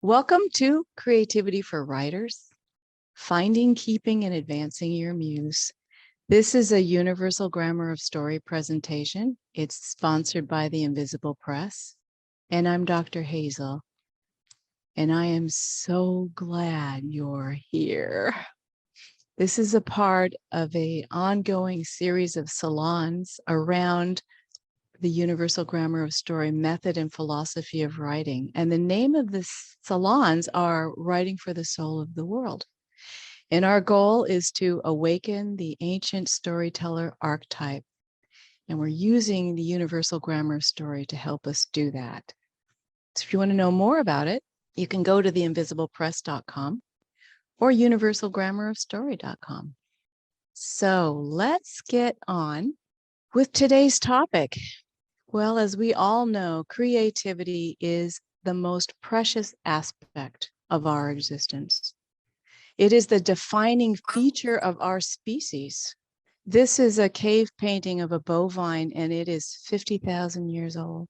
Welcome to Creativity for Writers, Finding, Keeping, and Advancing Your Muse. This is a Universal Grammar of Story presentation. It's sponsored by the Invisible Press, and I'm Dr. Hazel, and I am so glad you're here. This is a part of an ongoing series of salons around the Universal Grammar of Story method and philosophy of writing. And the name of the salons are Writing for the Soul of the World. And our goal is to awaken the ancient storyteller archetype. And we're using the Universal Grammar of Story to help us do that. So if you want to know more about it, you can go to theinvisiblepress.com or universalgrammarofstory.com. So let's get on with today's topic. Well, as we all know, creativity is the most precious aspect of our existence. It is the defining feature of our species. This is a cave painting of a bovine, and it is 50,000 years old.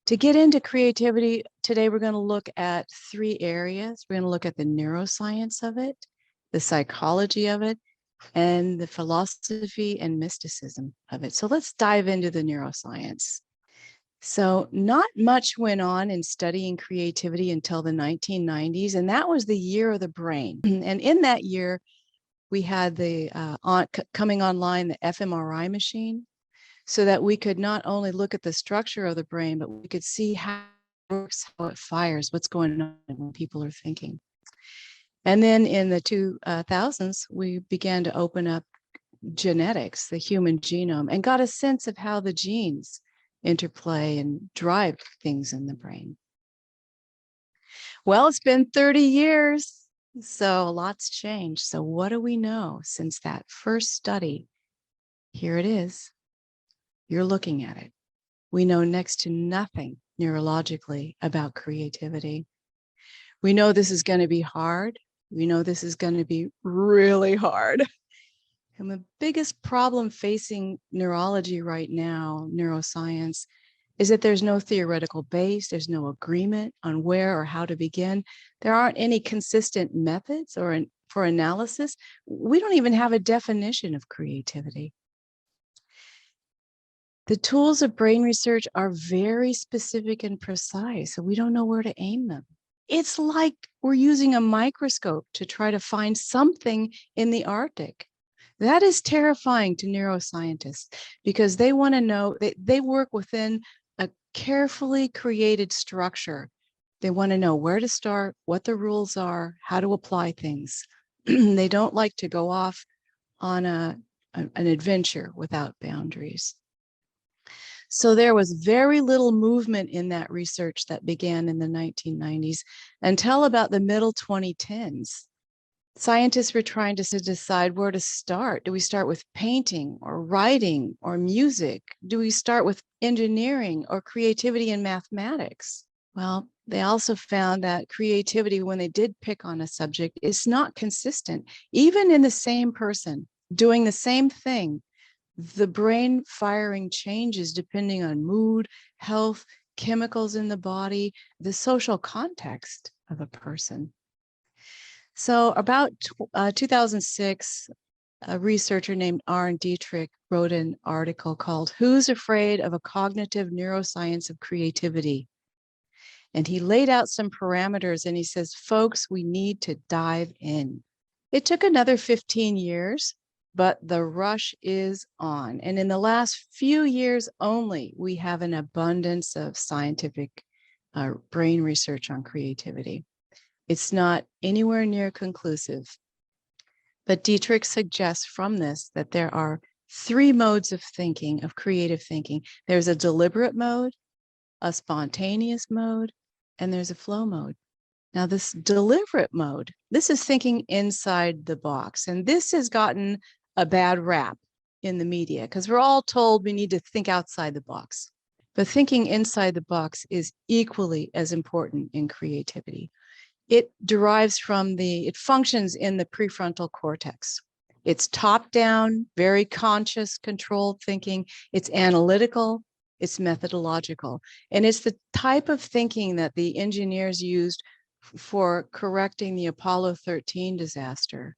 To get into creativity, today we're going to look at three areas. We're going to look at the neuroscience of it, the psychology of it, and the philosophy and mysticism of it. So let's dive into the neuroscience. So not much went on in studying creativity until the 1990s, and that was the year of the brain. And in that year, we had the coming online, the fMRI machine, so that we could not only look at the structure of the brain, but we could see how it works, how it fires, what's going on when people are thinking. And then in the 2000s, we began to open up genetics, the human genome, and got a sense of how the genes interplay and drive things in the brain. Well, it's been 30 years, so a lot's changed. So what do we know since that first study? Here it is. You're looking at it. We know next to nothing neurologically about creativity. We know this is going to be hard. We know this is going to be really hard. And the biggest problem facing neurology right now, neuroscience, is that there's no theoretical base. There's no agreement on where or how to begin. There aren't any consistent methods for analysis. We don't even have a definition of creativity. The tools of brain research are very specific and precise, so we don't know where to aim them. It's like we're using a microscope to try to find something in the Arctic. That is terrifying to neuroscientists because they want to know, they work within a carefully created structure. They want to know where to start, what the rules are, how to apply things. They don't like to go off on an adventure without boundaries. So there was very little movement in that research that began in the 1990s until about the middle 2010s. Scientists were trying to decide where to start. Do we start with painting or writing or music? Do we start with engineering or creativity in mathematics? Well, they also found that creativity, when they did pick on a subject, is not consistent. Even in the same person doing the same thing, the brain firing changes depending on mood, health, chemicals in the body, the social context of a person. So about 2006, a researcher named Arne Dietrich wrote an article called "Who's Afraid of a Cognitive Neuroscience of Creativity?" And he laid out some parameters and he says, folks, we need to dive in. It took another 15 years. But the rush is on. And in the last few years only, we have an abundance of scientific brain research on creativity. It's not anywhere near conclusive. But Dietrich suggests from this that there are three modes of thinking, of creative thinking. There's a deliberate mode, a spontaneous mode, and there's a flow mode. Now, this deliberate mode, this is thinking inside the box. And this has gotten a bad rap in the media because we're all told we need to think outside the box. But thinking inside the box is equally as important in creativity. It derives from it functions in the prefrontal cortex. It's top down, very conscious, controlled thinking. It's analytical. It's methodological. And it's the type of thinking that the engineers used for correcting the Apollo 13 disaster.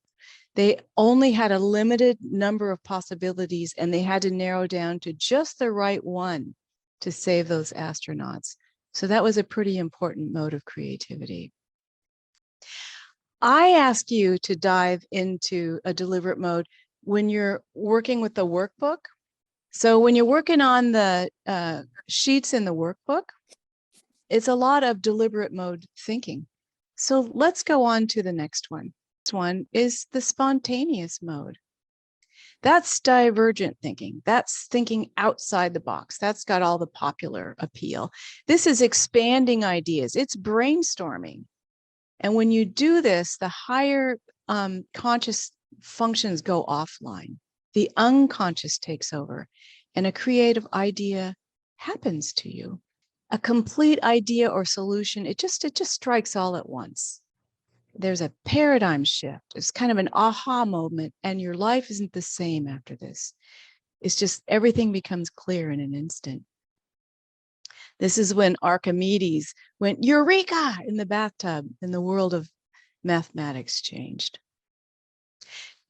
They only had a limited number of possibilities, and they had to narrow down to just the right one to save those astronauts. So that was a pretty important mode of creativity. I ask you to dive into a deliberate mode when you're working with the workbook. So when you're working on the sheets in the workbook, it's a lot of deliberate mode thinking. So let's go on to the next one. This one is the spontaneous mode. That's divergent thinking. That's thinking outside the box. That's got all the popular appeal. This is expanding ideas. It's brainstorming. And when you do this, the higher conscious functions go offline. The unconscious takes over, and a creative idea happens to you. A complete idea or solution, it just strikes all at once. There's a paradigm shift. It's kind of an aha moment, and your life isn't the same after this. It's just everything becomes clear in an instant. This is when Archimedes went eureka in the bathtub, and the world of mathematics changed.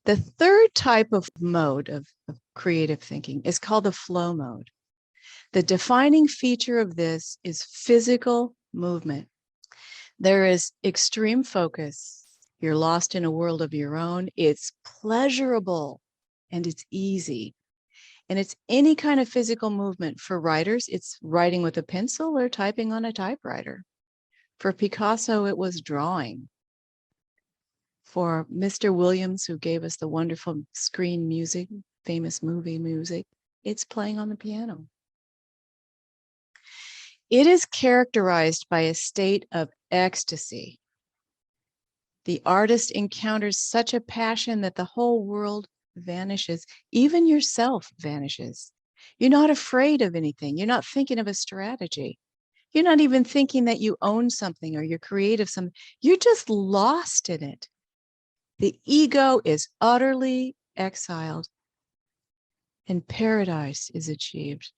The third type of mode of creative thinking is called the flow mode. The defining feature of this is physical movement. There is extreme focus. You're lost in a world of your own. It's pleasurable and it's easy. And it's any kind of physical movement. For writers, it's writing with a pencil or typing on a typewriter. For Picasso, it was drawing. For Mr. Williams, who gave us the wonderful screen music, famous movie music, it's playing on the piano. It is characterized by a state of ecstasy. The artist encounters such a passion that the whole world vanishes. Even yourself vanishes. You're not afraid of anything. You're not thinking of a strategy. You're not even thinking that you own something or you're creative something. You're just lost in it. The ego is utterly exiled and paradise is achieved.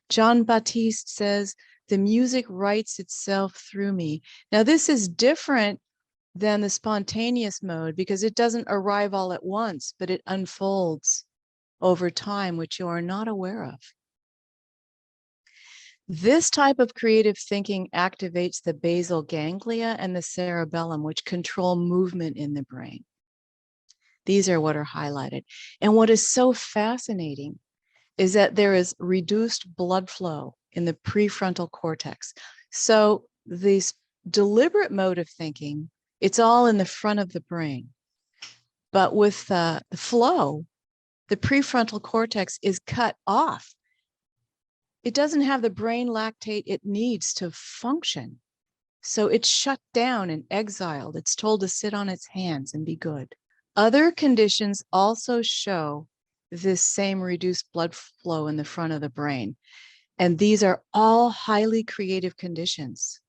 John Baptiste says, the music writes itself through me. Now, this is different than the spontaneous mode because it doesn't arrive all at once, but it unfolds over time, which you are not aware of. This type of creative thinking activates the basal ganglia and the cerebellum, which control movement in the brain. These are what are highlighted. And what is so fascinating is that there is reduced blood flow in the prefrontal cortex. So this deliberate mode of thinking, it's all in the front of the brain. But with the flow, the prefrontal cortex is cut off. It doesn't have the brain lactate it needs to function. So it's shut down and exiled. It's told to sit on its hands and be good. Other conditions also show this same reduced blood flow in the front of the brain. And these are all highly creative conditions.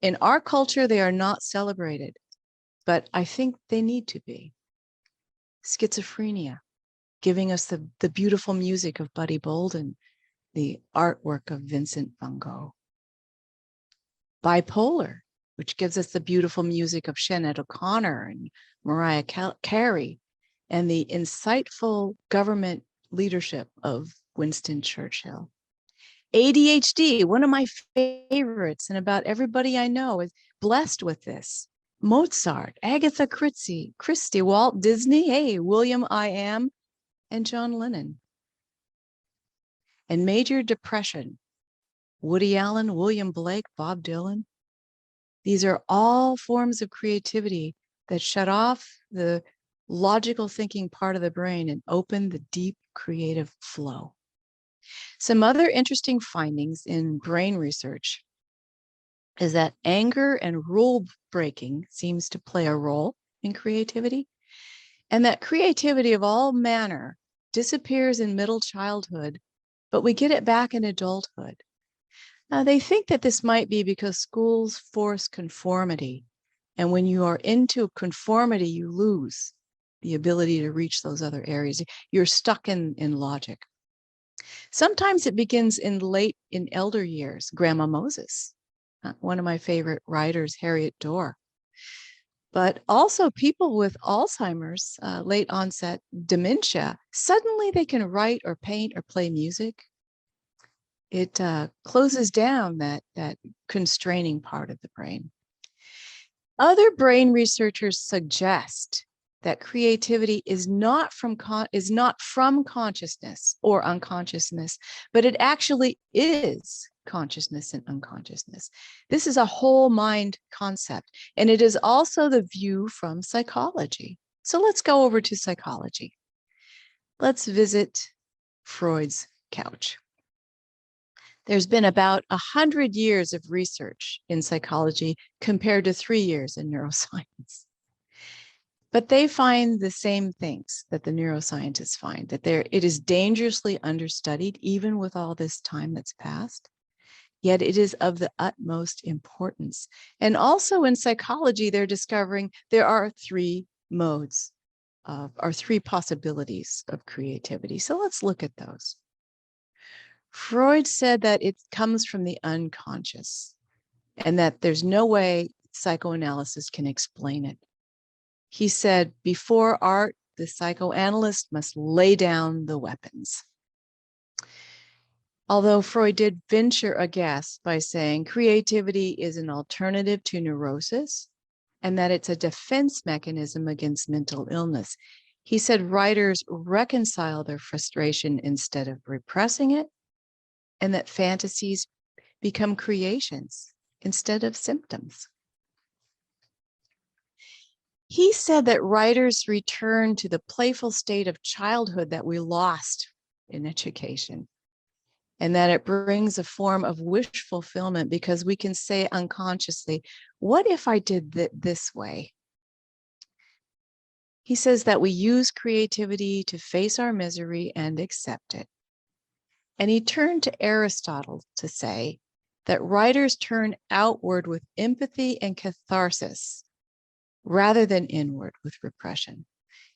In our culture, they are not celebrated, but I think they need to be. Schizophrenia, giving us the beautiful music of Buddy Bolden, the artwork of Vincent van Gogh. Bipolar, which gives us the beautiful music of Sinead O'Connor and Mariah Carey, and the insightful government leadership of Winston Churchill. ADHD, one of my favorites, and about everybody I know is blessed with this. Mozart, Agatha Christie, Walt Disney, hey, William I. Am, and John Lennon. And major depression, Woody Allen, William Blake, Bob Dylan. These are all forms of creativity that shut off the logical thinking part of the brain and open the deep creative flow. Some other interesting findings in brain research is that anger and rule breaking seems to play a role in creativity, and that creativity of all manner disappears in middle childhood, but we get it back in adulthood. Now, they think that this might be because schools force conformity, and when you are into conformity, you lose the ability to reach those other areas. You're stuck in logic. Sometimes it begins in elder years. Grandma Moses, one of my favorite writers, Harriet Dorr. But also people with Alzheimer's, late onset dementia, suddenly they can write or paint or play music. It closes down that constraining part of the brain. Other brain researchers suggest that creativity is not from consciousness or unconsciousness, but it actually is consciousness and unconsciousness. This is a whole mind concept, and it is also the view from psychology. So let's go over to psychology. Let's visit Freud's couch. There's been about 100 years of research in psychology compared to 3 years in neuroscience. But they find the same things that the neuroscientists find, that it is dangerously understudied, even with all this time that's passed. Yet it is of the utmost importance. And also in psychology, they're discovering there are 3 modes or 3 possibilities of creativity. So let's look at those. Freud said that it comes from the unconscious and that there's no way psychoanalysis can explain it. He said, before art, the psychoanalyst must lay down the weapons. Although Freud did venture a guess by saying creativity is an alternative to neurosis and that it's a defense mechanism against mental illness. He said writers reconcile their frustration instead of repressing it, and that fantasies become creations instead of symptoms. He said that writers return to the playful state of childhood that we lost in education, and that it brings a form of wish fulfillment because we can say unconsciously, what if I did this way? He says that we use creativity to face our misery and accept it. And he turned to Aristotle to say that writers turn outward with empathy and catharsis rather than inward with repression.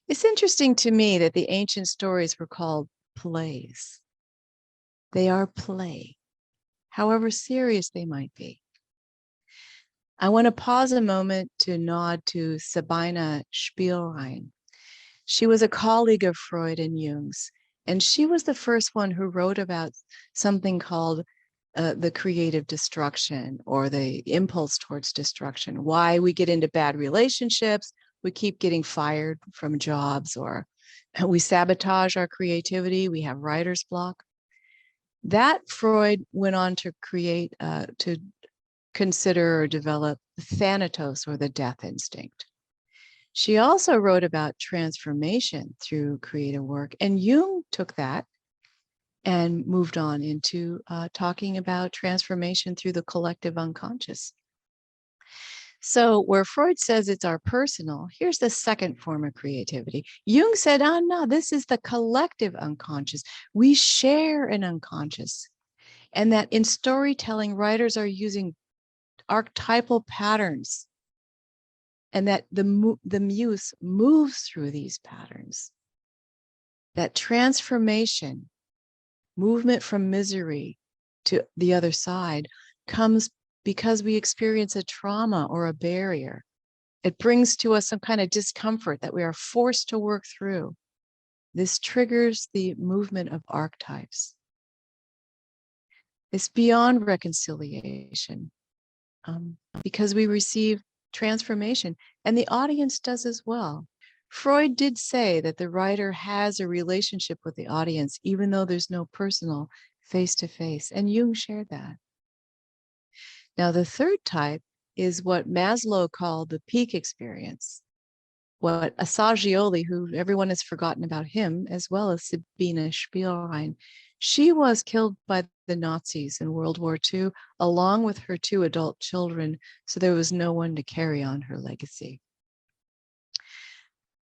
It's interesting to me that the ancient stories were called plays. They are play, however serious they might be. I want to pause a moment to nod to Sabina Spielrein. She was a colleague of Freud and Jung's, and she was the first one who wrote about something called the creative destruction or the impulse towards destruction, why we get into bad relationships, we keep getting fired from jobs, or we sabotage our creativity, we have writer's block. That Freud went on to create, to consider or develop thanatos, or the death instinct. She also wrote about transformation through creative work, and Jung took that and moved on into talking about transformation through the collective unconscious. So where Freud says it's our personal, here's the second form of creativity. Jung said, oh no, this is the collective unconscious. We share an unconscious. And that in storytelling, writers are using archetypal patterns, and that the muse moves through these patterns. That transformation, movement from misery to the other side, comes because we experience a trauma or a barrier. It brings to us some kind of discomfort that we are forced to work through. This triggers the movement of archetypes. It's beyond reconciliation because we receive transformation, and the audience does as well. Freud did say that the writer has a relationship with the audience, even though there's no personal face-to-face, and Jung shared that. Now, the third type is what Maslow called the peak experience. What Assagioli, who everyone has forgotten about him, as well as Sabina Spielrein, she was killed by the Nazis in World War II, along with her 2 adult children, so there was no one to carry on her legacy.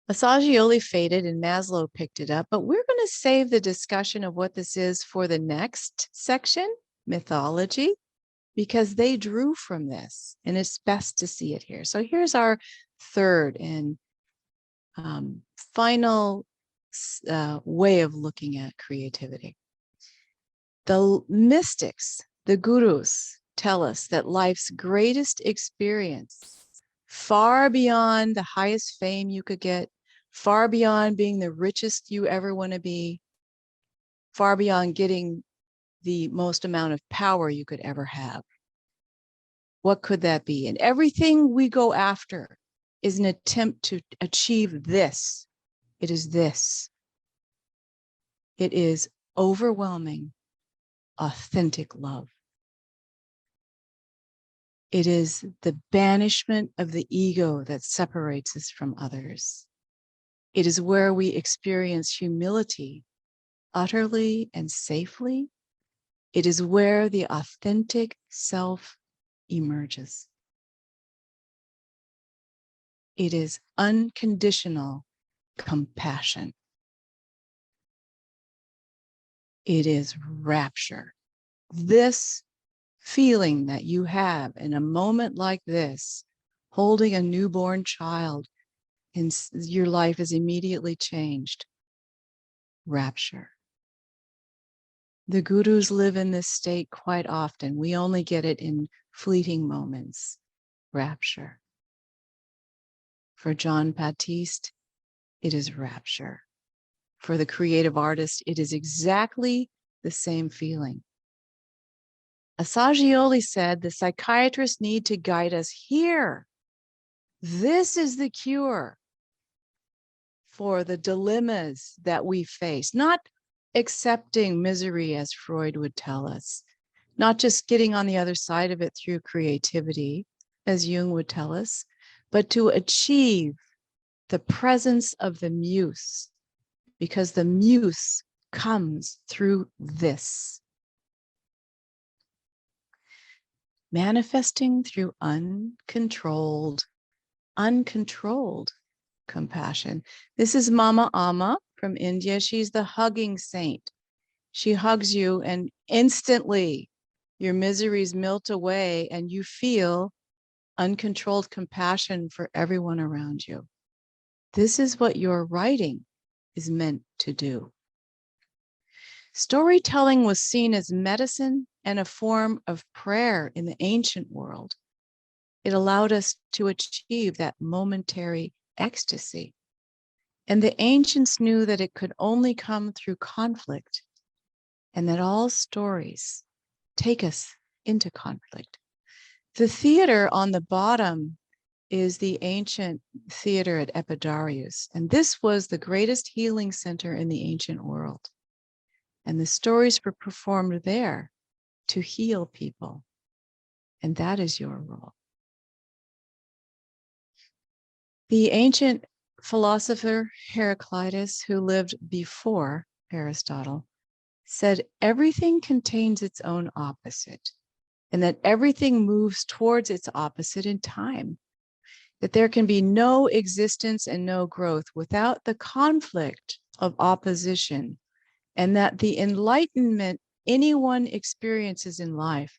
Assagioli faded and Maslow picked it up, but we're going to save the discussion of what this is for the next section, mythology, because they drew from this, and it's best to see it here. So here's our third and final way of looking at creativity. The mystics, the gurus, tell us that life's greatest experience, far beyond the highest fame you could get, far beyond being the richest you ever want to be, far beyond getting the most amount of power you could ever have. What could that be? And everything we go after is an attempt to achieve this. It is this. It is overwhelming, authentic love. It is the banishment of the ego that separates us from others. It is where we experience humility utterly and safely. It is where the authentic self emerges. It is unconditional compassion. It is rapture. This feeling that you have in a moment like this, holding a newborn child, and your life is immediately changed. Rapture. The gurus live in this state quite often. We only get it in fleeting moments. Rapture. For John Baptiste, it is rapture. For the creative artist, it is exactly the same feeling. Assagioli said the psychiatrists need to guide us here. This is the cure for the dilemmas that we face, not accepting misery as Freud would tell us, not just getting on the other side of it through creativity, as Jung would tell us, but to achieve the presence of the Muse, because the Muse comes through this. Manifesting through uncontrolled compassion. This is Mama Amma from India. She's the hugging saint. She hugs you and instantly your miseries melt away and you feel uncontrolled compassion for everyone around you. This is what your writing is meant to do. Storytelling was seen as medicine and a form of prayer in the ancient world. It allowed us to achieve that momentary ecstasy. And the ancients knew that it could only come through conflict, and that all stories take us into conflict. The theater on the bottom is the ancient theater at Epidaurus, and this was the greatest healing center in the ancient world. And the stories were performed there to heal people. And that is your role. The ancient philosopher Heraclitus, who lived before Aristotle, said everything contains its own opposite, and that everything moves towards its opposite in time, that there can be no existence and no growth without the conflict of opposition, and that the enlightenment anyone experiences in life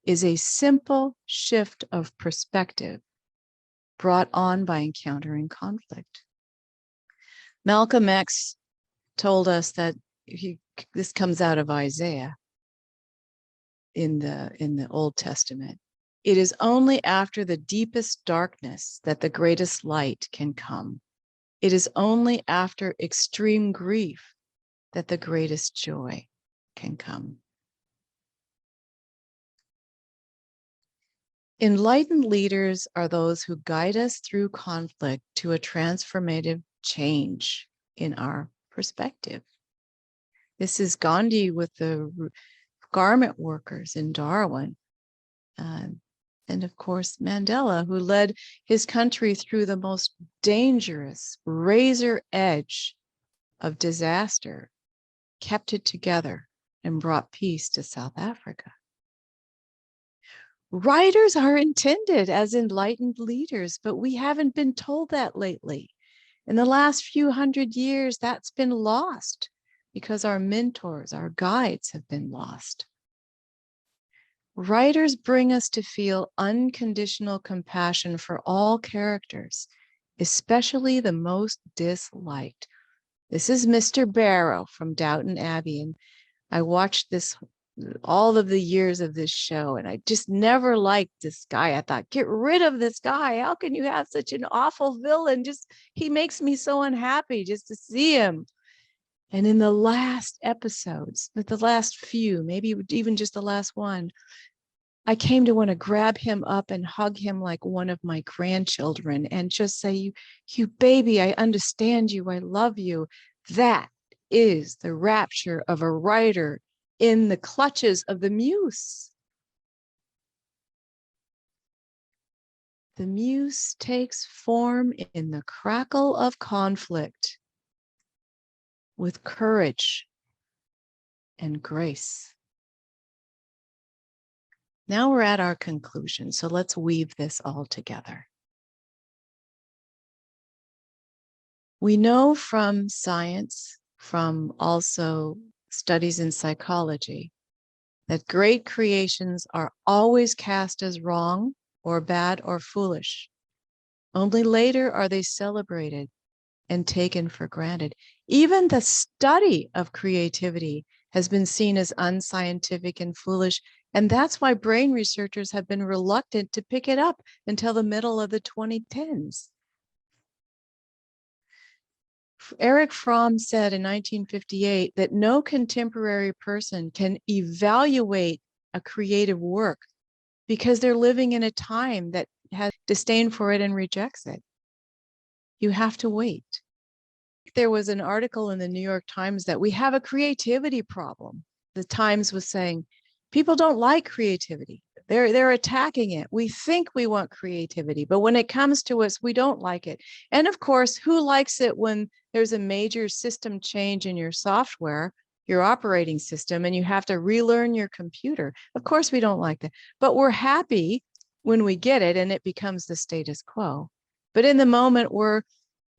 is a simple shift of perspective brought on by encountering conflict. Malcolm X told us that this comes out of Isaiah in the Old Testament. It is only after the deepest darkness that the greatest light can come. It is only after extreme grief that the greatest joy can come. Enlightened leaders are those who guide us through conflict to a transformative change in our perspective. This is Gandhi with the garment workers in Darwin. And of course, Mandela, who led his country through the most dangerous razor edge of disaster, kept it together and brought peace to South Africa. Writers are intended as enlightened leaders, but we haven't been told that lately. In the last few hundred years, that's been lost because our mentors, our guides have been lost. Writers bring us to feel unconditional compassion for all characters, especially the most disliked. This is Mr. Barrow from Downton Abbey, and I watched this all of the years of this show, and I just never liked this guy. I thought, get rid of this guy. How can you have such an awful villain? Just, he makes me so unhappy just to see him. And in the last episodes, with the last few, maybe even just the last one, I came to want to grab him up and hug him like one of my grandchildren and just say, you baby, I understand you. I love you. That is the rapture of a writer in the clutches of the Muse. The Muse takes form in the crackle of conflict with courage and grace. Now we're at our conclusion, so let's weave this all together. We know from science, from also studies in psychology, that great creations are always cast as wrong or bad or foolish. Only later are they celebrated and taken for granted. Even the study of creativity has been seen as unscientific and foolish, and that's why brain researchers have been reluctant to pick it up until the middle of the 2010s. Erich Fromm said in 1958 that no contemporary person can evaluate a creative work because they're living in a time that has disdain for it and rejects it. You have to wait. There was an article in the New York Times that we have a creativity problem. The Times was saying, people don't like creativity. They're attacking it. We think we want creativity, but when it comes to us, we don't like it. And of course, who likes it when there's a major system change in your software, your operating system, and you have to relearn your computer? Of course, we don't like that, but we're happy when we get it and it becomes the status quo. But in the moment, we're,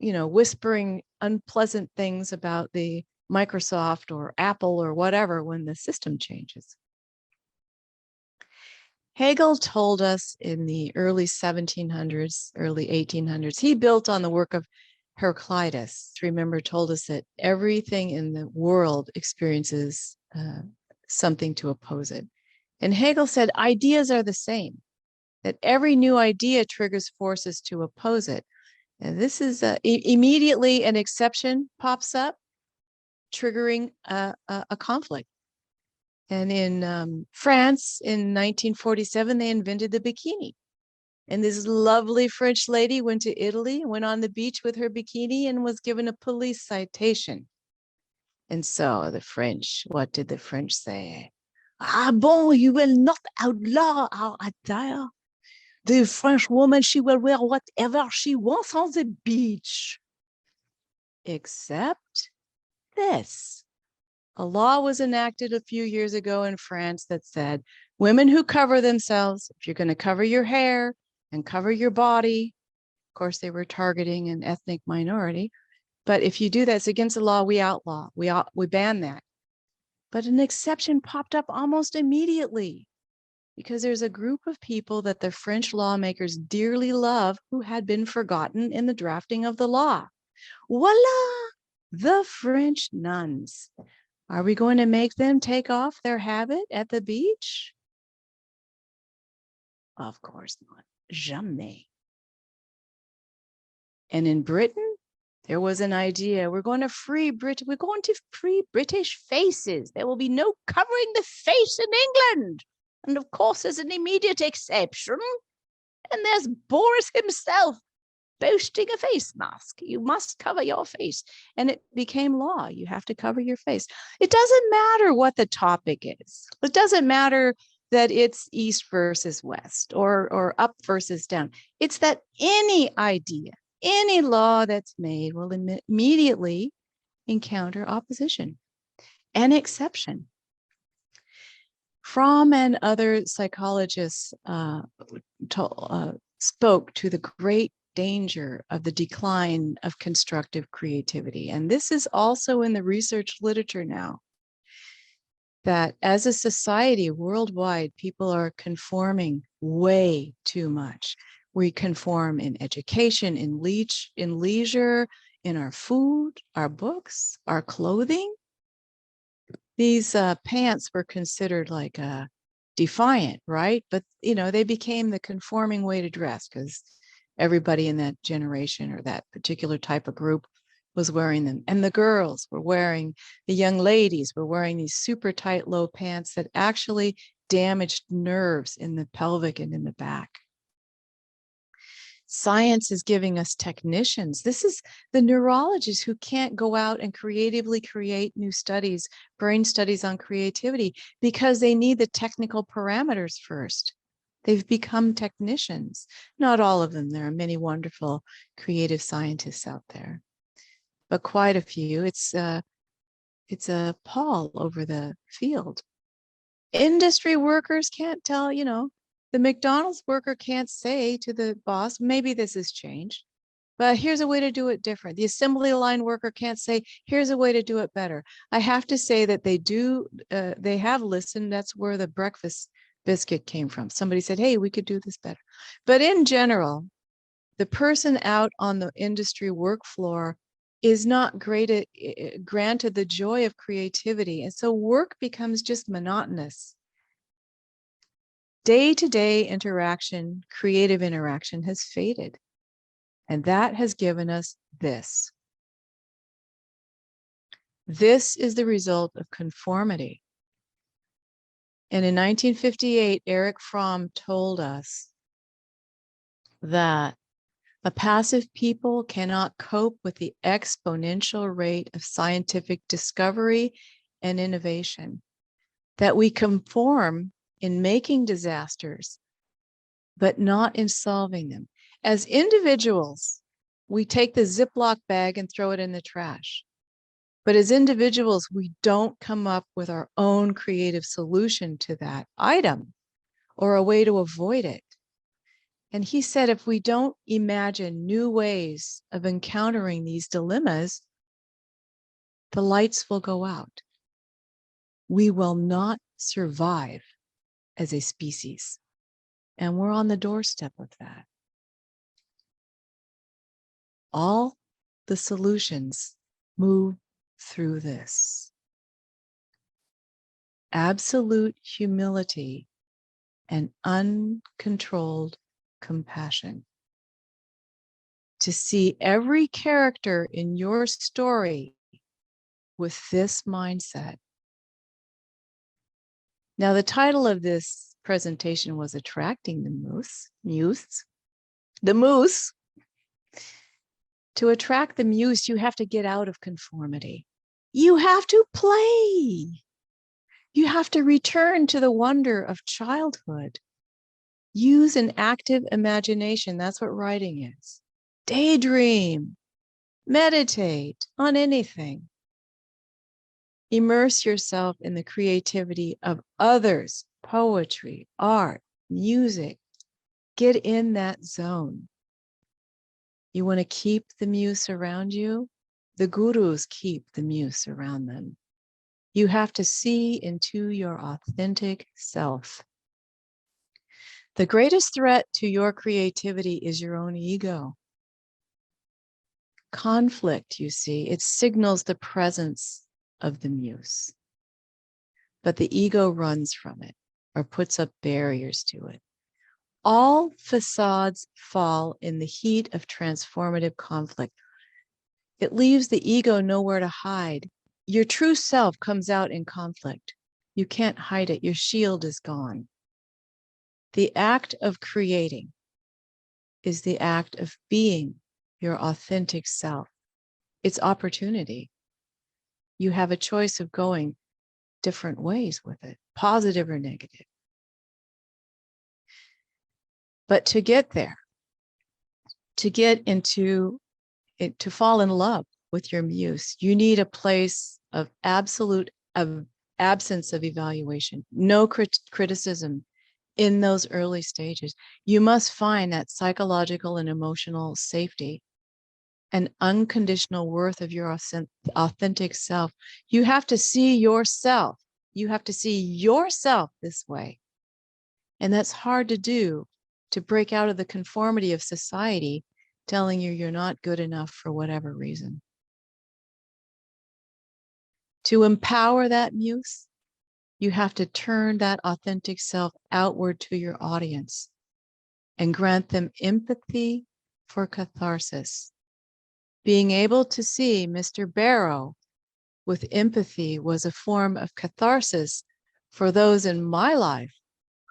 whispering unpleasant things about the Microsoft or Apple or whatever when the system changes. Hegel told us in the early 1700s, early 1800s, he built on the work of Heraclitus. Remember, told us that everything in the world experiences something to oppose it. And Hegel said ideas are the same, that every new idea triggers forces to oppose it. And this is immediately an exception pops up, triggering a conflict. And in France in 1947, they invented the bikini. And this lovely French lady went to Italy, went on the beach with her bikini and was given a police citation. And so the French, what did the French say? Ah bon, you will not outlaw our attire. The French woman, she will wear whatever she wants on the beach. Except this. A law was enacted a few years ago in France that said women who cover themselves, if you're going to cover your hair and cover your body, of course, they were targeting an ethnic minority, but if you do that, it's against the law, we outlaw, we ban that. But an exception popped up almost immediately because there's a group of people that the French lawmakers dearly love who had been forgotten in the drafting of the law. Voila, the French nuns. Are we going to make them take off their habit at the beach? Of course not. Jamais. And in Britain, there was an idea. We're going to free British faces. There will be no covering the face in England. And of course, there's an immediate exception. And there's Boris himself boasting a face mask. You must cover your face. And it became law. You have to cover your face. It doesn't matter what the topic is. It doesn't matter that it's east versus west or up versus down. It's that any idea, any law that's made will immediately encounter opposition and exception. Fromm and other psychologists spoke to the great danger of the decline of constructive creativity. And this is also in the research literature now, that as a society worldwide, people are conforming way too much. We conform in education, in leisure, in our food, our books, our clothing. these pants were considered like defiant, right? But, they became the conforming way to dress because everybody in that generation or that particular type of group was wearing them. And the young ladies were wearing these super tight low pants that actually damaged nerves in the pelvic and in the back. Science is giving us technicians. This is the neurologists who can't go out and creatively create new studies, brain studies on creativity, because they need the technical parameters first. They've become technicians. Not all of them. There are many wonderful creative scientists out there, but quite a few. It's a pall over the field. Industry workers can't tell, the McDonald's worker can't say to the boss, maybe this has changed, but here's a way to do it different. The assembly line worker can't say, here's a way to do it better. I have to say that they have listened. That's where the breakfast biscuit came from. Somebody said, hey, we could do this better. But in general, the person out on the industry work floor is not granted the joy of creativity. And so work becomes just monotonous. Day-to-day interaction, creative interaction has faded. And that has given us this. This is the result of conformity. And in 1958, Erich Fromm told us that a passive people cannot cope with the exponential rate of scientific discovery and innovation, that we conform in making disasters, but not in solving them. As individuals, we take the Ziploc bag and throw it in the trash. But as individuals, we don't come up with our own creative solution to that item or a way to avoid it. And he said, if we don't imagine new ways of encountering these dilemmas, the lights will go out. We will not survive as a species. And we're on the doorstep of that. All the solutions move through this. Absolute humility and uncontrolled compassion. To see every character in your story with this mindset. Now, the title of this presentation was Attracting the Muse. The Muse. To attract the Muse, you have to get out of conformity. You have to play. You have to return to the wonder of childhood. Use an active imagination. That's what writing is. Daydream. Meditate on anything. Immerse yourself in the creativity of others, poetry, art, music. Get in that zone. You want to keep the Muse around you? The gurus keep the Muse around them. You have to see into your authentic self. The greatest threat to your creativity is your own ego. Conflict, you see, it signals the presence of the Muse. But the ego runs from it or puts up barriers to it. All facades fall in the heat of transformative conflict. It leaves the ego nowhere to hide. Your true self comes out in conflict. You can't hide it. Your shield is gone. The act of creating is the act of being your authentic self. It's opportunity. You have a choice of going different ways with it, positive or negative. But to get there, to get into it, to fall in love with your Muse, you need a place of absolute absence of evaluation, no criticism in those early stages. You must find that psychological and emotional safety and unconditional worth of your authentic self. You have to see yourself. You have to see yourself this way. And that's hard to do, to break out of the conformity of society telling you you're not good enough for whatever reason. To empower that muse, you have to turn that authentic self outward to your audience and grant them empathy for catharsis. Being able to see Mr. Barrow with empathy was a form of catharsis for those in my life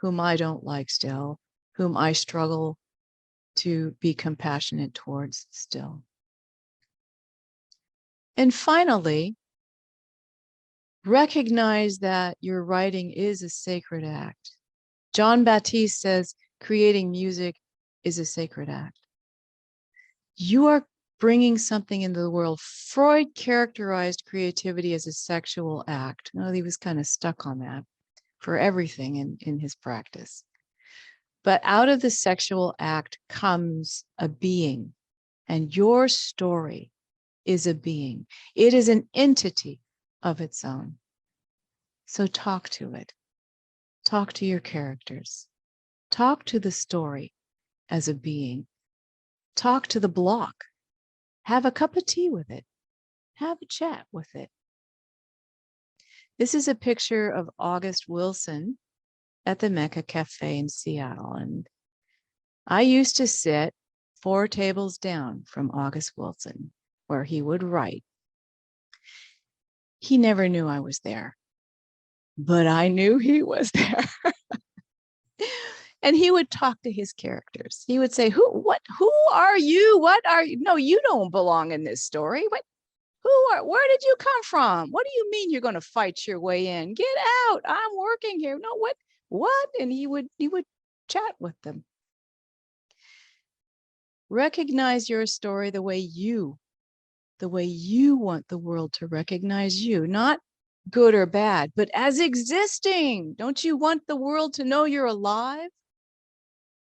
whom I don't like still, whom I struggle to be compassionate towards still. And finally, recognize that your writing is a sacred act. John Baptiste says creating music is a sacred act. You are bringing something into the world. Freud characterized creativity as a sexual act. Well, he was kind of stuck on that for everything in his practice. But out of the sexual act comes a being, and your story is a being. It is an entity of its own. So talk to it. Talk to your characters. Talk to the story as a being. Talk to the block. Have a cup of tea with it. Have a chat with it. This is a picture of August Wilson at the Mecca Cafe in Seattle. And I used to sit 4 tables down from August Wilson, where he would write. He never knew I was there, but I knew he was there. And he would talk to his characters. He would say, who are you? What are you? No, you don't belong in this story. Where did you come from? What do you mean you're going to fight your way in? Get out. I'm working here. No, what? And he would chat with them. Recognize your story the way you want the world to recognize you, not good or bad, but as existing. Don't you want the world to know you're alive?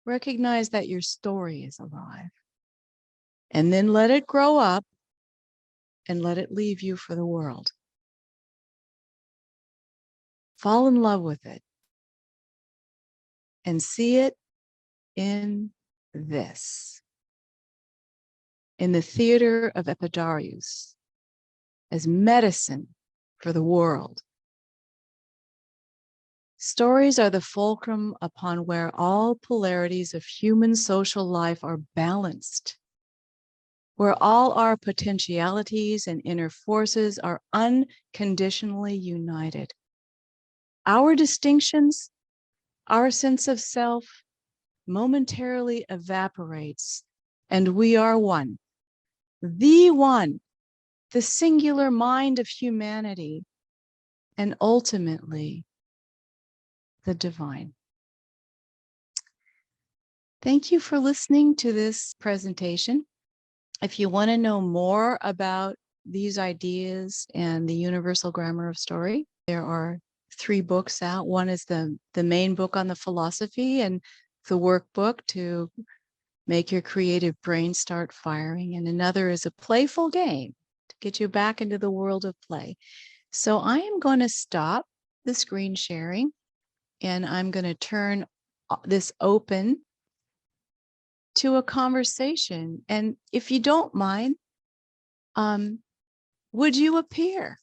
Recognize that your story is alive. And then let it grow up and let it leave you for the world. Fall in love with it and see it in this, in the theater of Epidaurus, as medicine for the world. Stories are the fulcrum upon where all polarities of human social life are balanced, where all our potentialities and inner forces are unconditionally united. Our distinctions, our sense of self momentarily evaporates, and we are one, the singular mind of humanity, and ultimately the divine. Thank you for listening to this presentation. If you want to know more about these ideas and the universal grammar of story, there are 3 books out. One is the main book on the philosophy and the workbook to make your creative brain start firing. And another is a playful game to get you back into the world of play. So I am going to stop the screen sharing and I'm going to turn this open to a conversation. And if you don't mind, would you appear?